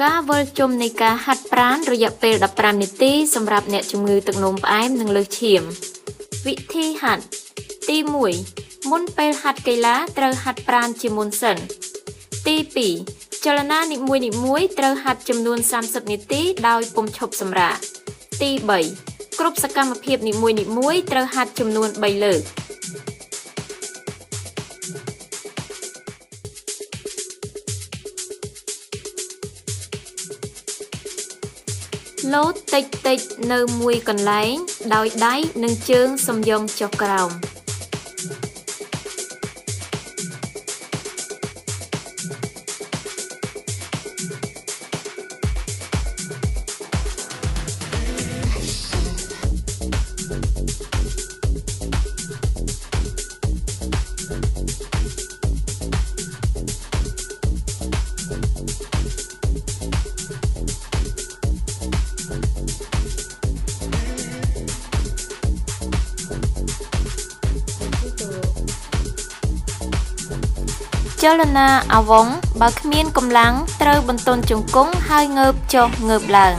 ការវិលជុំនៃការហាត់ប្រាណរយៈពេល15នាទីសម្រាប់អ្នកជំងឺទឹកនោមផ្អែមនិងលើសឈាមវិធីហាត់ទី1មុនពេលហាត់កីឡាត្រូវហាត់ប្រាណជាមុនសិនទី2ចលនានីមួយៗត្រូវហាត់ចំនួន30នាទីដោយពុំឈប់សម្រាកទី3គ្រប់សកម្មភាពនីមួយៗត្រូវហាត់ចំនួន3លើកលោតតិចនៅមួយកន្លែងដោយដៃនិងជើងសំយងចុះក្រោមចលនាអាវងបើគ្មានកម្លាំងត្រូវបន្ទន់ជង្គង់ហើយងើបចុះងើបឡើង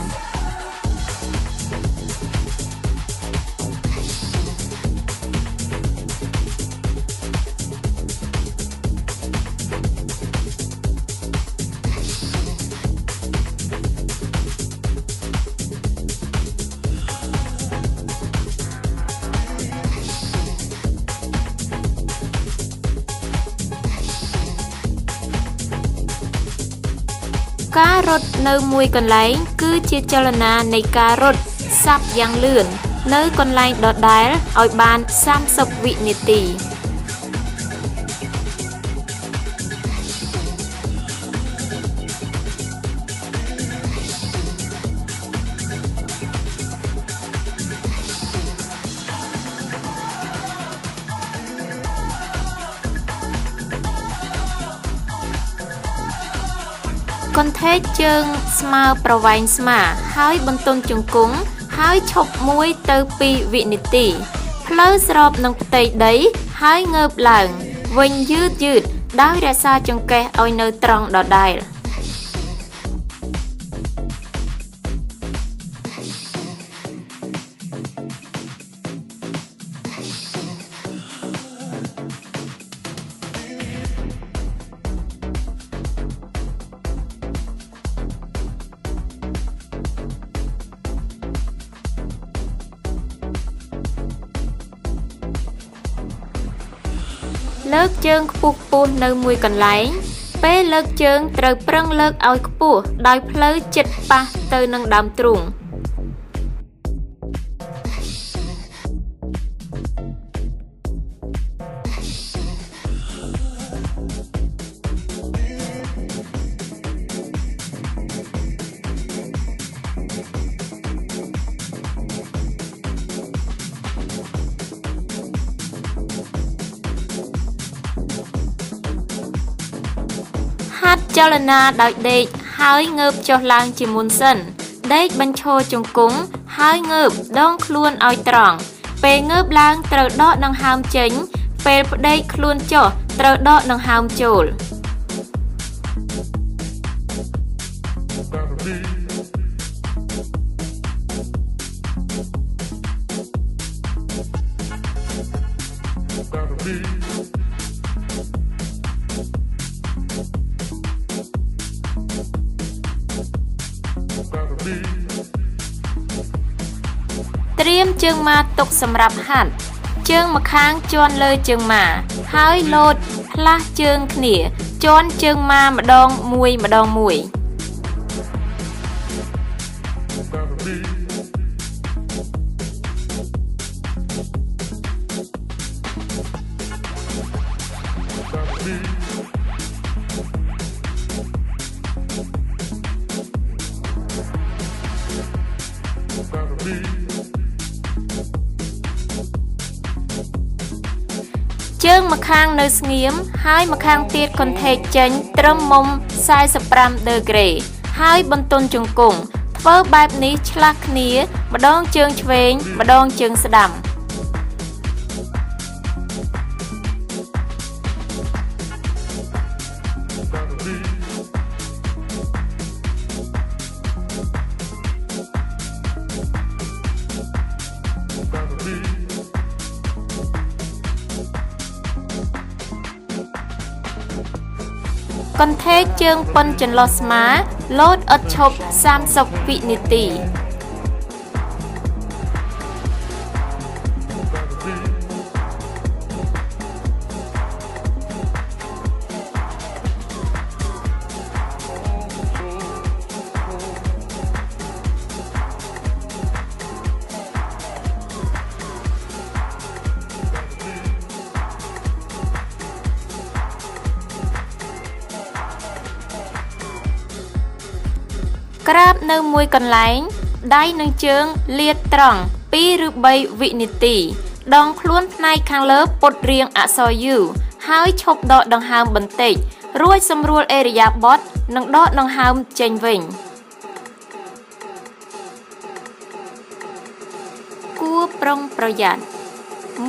ការរត់នៅមួយកន្លែងគឺជាចលនានៃការរត់សាប់យ៉ាងលឿននៅកន្លែងដដែលឲ្យបាន30វិនាទីកន្ធែកជើងស្មើប្រវែងស្មាហើយបន្ទន់ជង្គង់ហើយឈប់1ទៅ2វិនាទីផ្លូវស្របនឹងផ្ទៃដីហើយងើបឡើងវិញយឺតដោយរក្សាចង្កេះឲ្យនៅត្រង់ដដែលលើកជើងខ្ពស់នៅមួយកន្លែងពេលលើកជើងត្រូវប្រឹងលើកឲ្យខ្ពស់ដោយផ្លូវជិតប៉ះទៅនឹងដើមទ្រូងហាត់ចលនាដោយដេកហើយងើបចុះឡើងជាមុនសិនដេកបញ្ឈរជង្គង់ហើយងើបដងខ្លួនឲ្យត្រង់ពេលងើបឡើងត្រូវដកដង្ហើមចេញពេលផ្ដេកខ្លួនចុះត្រូវដកដង្ហើមចូលត្រៀមជើងម៉ាទុកសម្រាប់ហាត់ជើងម្ខាងជាន់លើជើងម៉ាហើយលោតផ្លាស់ជើងគ្នាជាន់ជើងម៉ាម្ដងមួយ ជើងម្ខាងនៅស្ងៀមហើយម្ខាងទៀតកន្ធែកចេញត្រឹមមុំ45ដឺក្រេហើយបន្ទន់ជង្គង់ធ្វើបែបនេះឆ្លាស់គ្នាម្ដងជើងឆ្វេងម្ដងជើងស្ដាំ កន្ថេកជើងប៉ុនចន្លោះស្មាលោតឥតឈប់30វិនាទីក្រាបនៅមួយកន្លែងដៃនិងជើងលាតត្រង់2ឬ3វិនាទីដងខ្លួនផ្នែកខាងលើពត់រាងអក្សរ U ហើយឈប់ដកដង្ហើមបន្តិចរួចសម្រួលឥរិយាបថនិងដកដង្ហើមចេញវិញគួរប្រុងប្រយ័ត្ន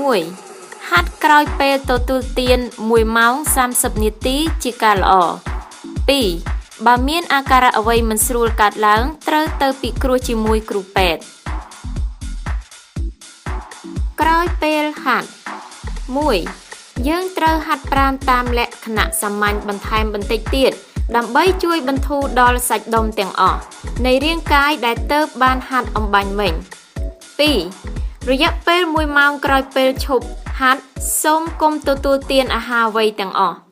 1. ហាត់ក្រោយពេលទទួលទាន1ម៉ោង30នាទីជាការល្អ 2. បើមានអាការៈអ្វីមិនស្រួលកើតឡើងត្រូវទៅពិគ្រោះជាមួយគ្រូពេទ្យក្រោយពេលហាត់ 1. យើងត្រូវហាត់ប្រាណតាមលក្ខណៈសាមញ្ញបន្ថែមបន្តិចទៀតដើម្បីជួយបន្ធូរដល់សាច់ដុំទាំងអស់នៃរាងកាយដែលទើបបានហាត់អំបាញ់មិញ 2. រយៈពេល1ម៉ោងក្រោយពេលឈប់ហាត់សូមកុំទទួលទានអាហារអ្វីទាំងអស់